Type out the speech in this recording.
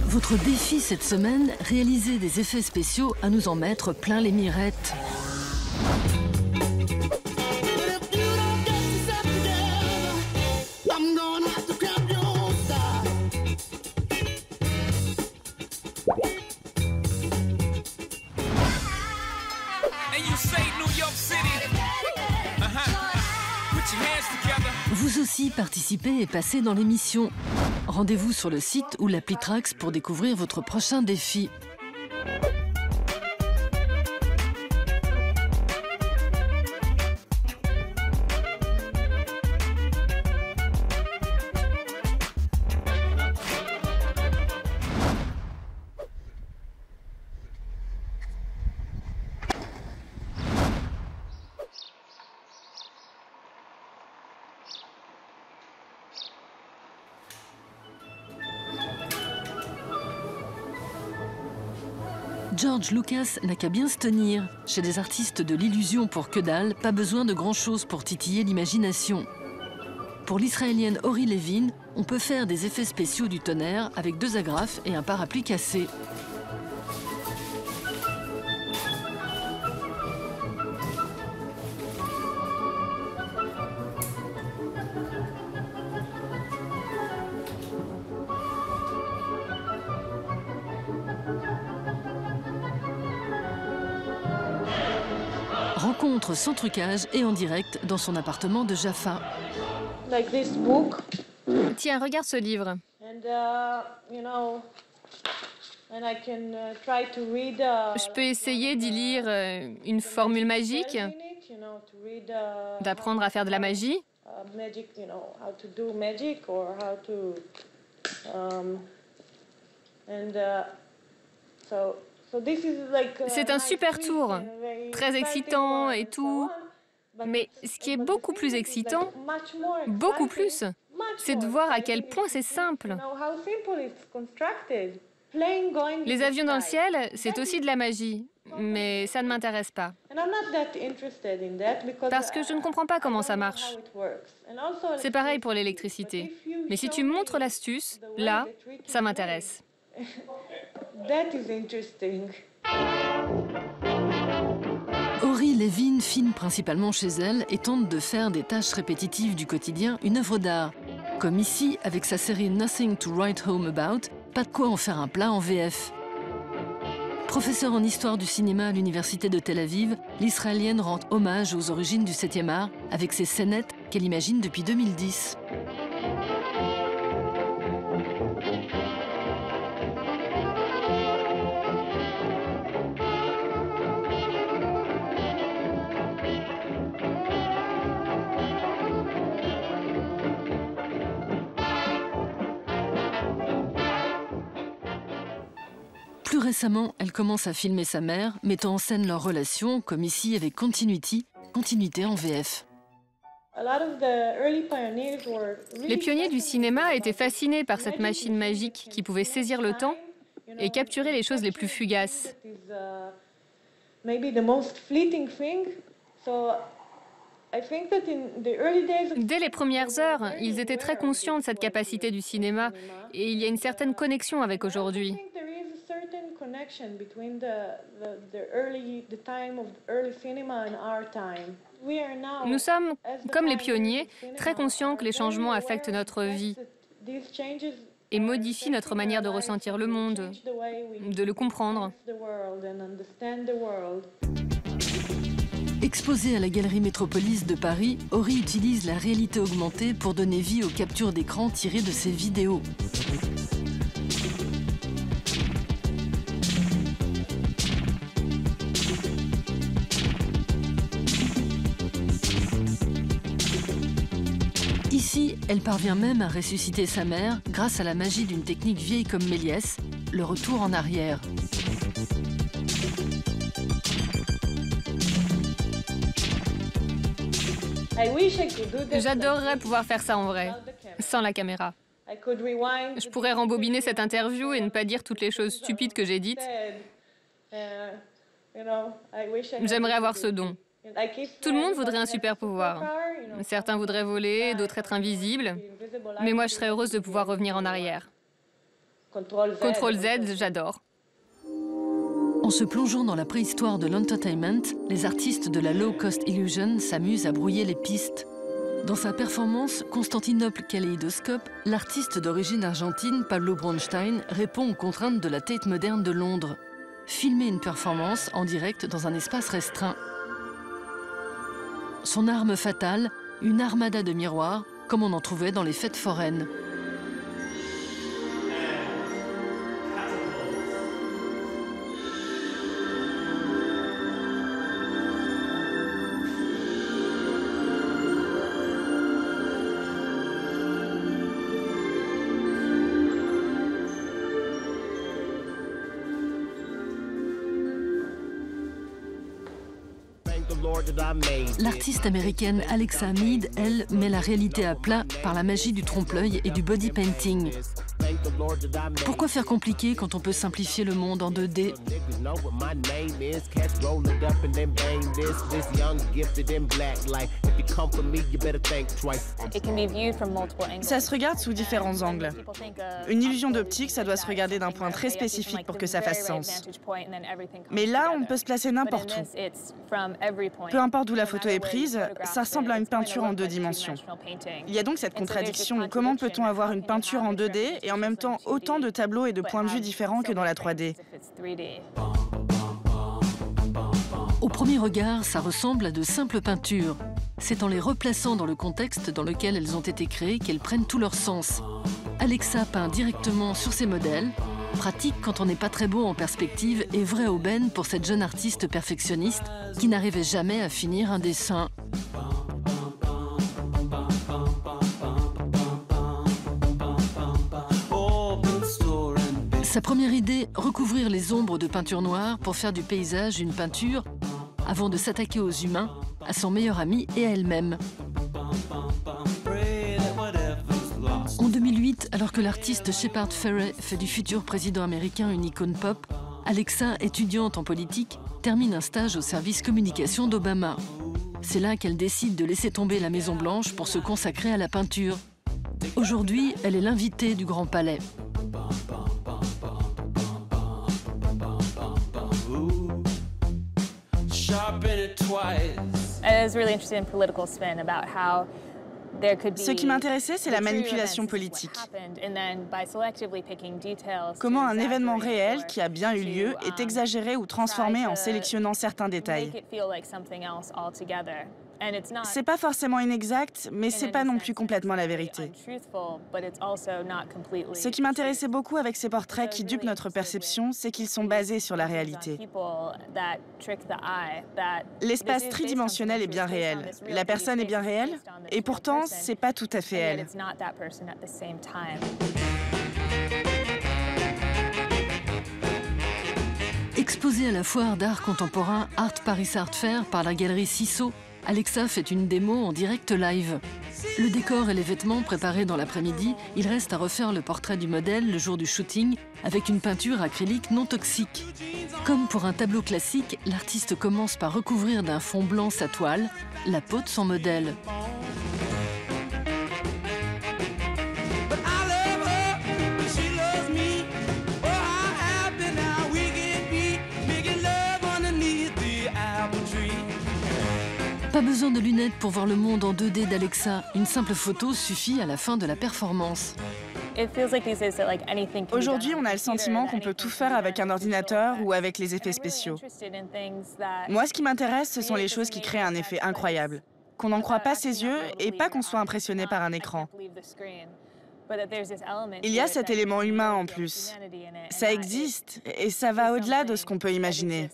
Votre défi cette semaine, réaliser des effets spéciaux à nous en mettre plein les mirettes. Vous aussi participez et passez dans l'émission. Rendez-vous sur le site ou l'appli Trax pour découvrir votre prochain défi. George Lucas n'a qu'à bien se tenir. Chez des artistes de l'illusion pour que dalle, pas besoin de grand-chose pour titiller l'imagination. Pour l'Israélienne Ori Levin, on peut faire des effets spéciaux du tonnerre avec 2 agrafes et un parapluie cassé. Rencontre sans trucage et en direct dans son appartement de Jaffa. Like this book. Tiens, regarde ce livre. Je peux essayer d'y lire une formule magique, d'apprendre à faire de la magie. C'est un super tour, très excitant et tout. Mais ce qui est beaucoup plus excitant, beaucoup plus, c'est de voir à quel point c'est simple. Les avions dans le ciel, c'est aussi de la magie, mais ça ne m'intéresse pas. Parce que je ne comprends pas comment ça marche. C'est pareil pour l'électricité. Mais si tu me montres l'astuce, là, ça m'intéresse. Ori Levin filme principalement chez elle et tente de faire des tâches répétitives du quotidien une œuvre d'art. Comme ici, avec sa série Nothing to Write Home About, pas de quoi en faire un plat en VF. Professeure en histoire du cinéma à l'université de Tel Aviv, l'Israélienne rend hommage aux origines du 7e art avec ses scénettes qu'elle imagine depuis 2010. Plus récemment, elle commence à filmer sa mère, mettant en scène leur relation, comme ici avec Continuity, continuité en VF. Les pionniers du cinéma étaient fascinés par cette machine magique qui pouvait saisir le temps et capturer les choses les plus fugaces. Dès les premières heures, ils étaient très conscients de cette capacité du cinéma et il y a une certaine connexion avec aujourd'hui. Nous sommes, comme les pionniers, très conscients que les changements affectent notre vie et modifient notre manière de ressentir le monde, de le comprendre. Exposée à la Galerie Métropolis de Paris, Ori utilise la réalité augmentée pour donner vie aux captures d'écran tirées de ses vidéos. Ici, elle parvient même à ressusciter sa mère grâce à la magie d'une technique vieille comme Méliès, le retour en arrière. J'adorerais pouvoir faire ça en vrai, sans la caméra. Je pourrais rembobiner cette interview et ne pas dire toutes les choses stupides que j'ai dites. J'aimerais avoir ce don. Tout le monde voudrait un super pouvoir. Certains voudraient voler, d'autres être invisibles. Mais moi, je serais heureuse de pouvoir revenir en arrière. Contrôle Z, j'adore. En se plongeant dans la préhistoire de l'entertainment, les artistes de la Low Cost Illusion s'amusent à brouiller les pistes. Dans sa performance Constantinople Kaleidoscope, l'artiste d'origine argentine Pablo Bronstein répond aux contraintes de la Tate moderne de Londres. Filmer une performance en direct dans un espace restreint. Son arme fatale, une armada de miroirs, comme on en trouvait dans les fêtes foraines. L'artiste américaine Alexa Mead, elle, met la réalité à plat par la magie du trompe-l'œil et du body painting. Pourquoi faire compliqué quand on peut simplifier le monde en 2D? Ça se regarde sous différents angles. Une illusion d'optique, ça doit se regarder d'un point très spécifique pour que ça fasse sens. Mais là, on peut se placer n'importe où. Peu importe d'où la photo est prise, ça ressemble à une peinture en 2 dimensions. Il y a donc cette contradiction. Comment peut-on avoir une peinture en 2D et en même temps autant de tableaux et de points de vue différents que dans la 3D? Au premier regard, ça ressemble à de simples peintures. C'est en les replaçant dans le contexte dans lequel elles ont été créées qu'elles prennent tout leur sens. Alexa peint directement sur ses modèles, pratique quand on n'est pas très beau en perspective et vraie aubaine pour cette jeune artiste perfectionniste qui n'arrivait jamais à finir un dessin. Sa première idée, recouvrir les ombres de peinture noire pour faire du paysage une peinture, avant de s'attaquer aux humains, à son meilleur ami et à elle-même. En 2008, alors que l'artiste Shepard Fairey fait du futur président américain une icône pop, Alexa, étudiante en politique, termine un stage au service communication d'Obama. C'est là qu'elle décide de laisser tomber la Maison-Blanche pour se consacrer à la peinture. Aujourd'hui, elle est l'invitée du Grand Palais. Ce qui m'intéressait, c'est la manipulation politique. Comment un événement réel qui a bien eu lieu est exagéré ou transformé en sélectionnant certains détails. C'est pas forcément inexact, mais c'est pas non plus complètement la vérité. Ce qui m'intéressait beaucoup avec ces portraits qui dupent notre perception, c'est qu'ils sont basés sur la réalité. L'espace tridimensionnel est bien réel, la personne est bien réelle, et pourtant, c'est pas tout à fait elle. Exposée à la foire d'art contemporain Art Paris Art Fair par la galerie Sissot, Alexa fait une démo en direct live. Le décor et les vêtements préparés dans l'après-midi, il reste à refaire le portrait du modèle le jour du shooting avec une peinture acrylique non toxique. Comme pour un tableau classique, l'artiste commence par recouvrir d'un fond blanc sa toile, la peau de son modèle. Pas besoin de lunettes pour voir le monde en 2D d'Alexa. Une simple photo suffit à la fin de la performance. Aujourd'hui, on a le sentiment qu'on peut tout faire avec un ordinateur ou avec les effets spéciaux. Moi, ce qui m'intéresse, ce sont les choses qui créent un effet incroyable. Qu'on n'en croie pas ses yeux et pas qu'on soit impressionné par un écran. Il y a cet élément humain en plus. Ça existe et ça va au-delà de ce qu'on peut imaginer.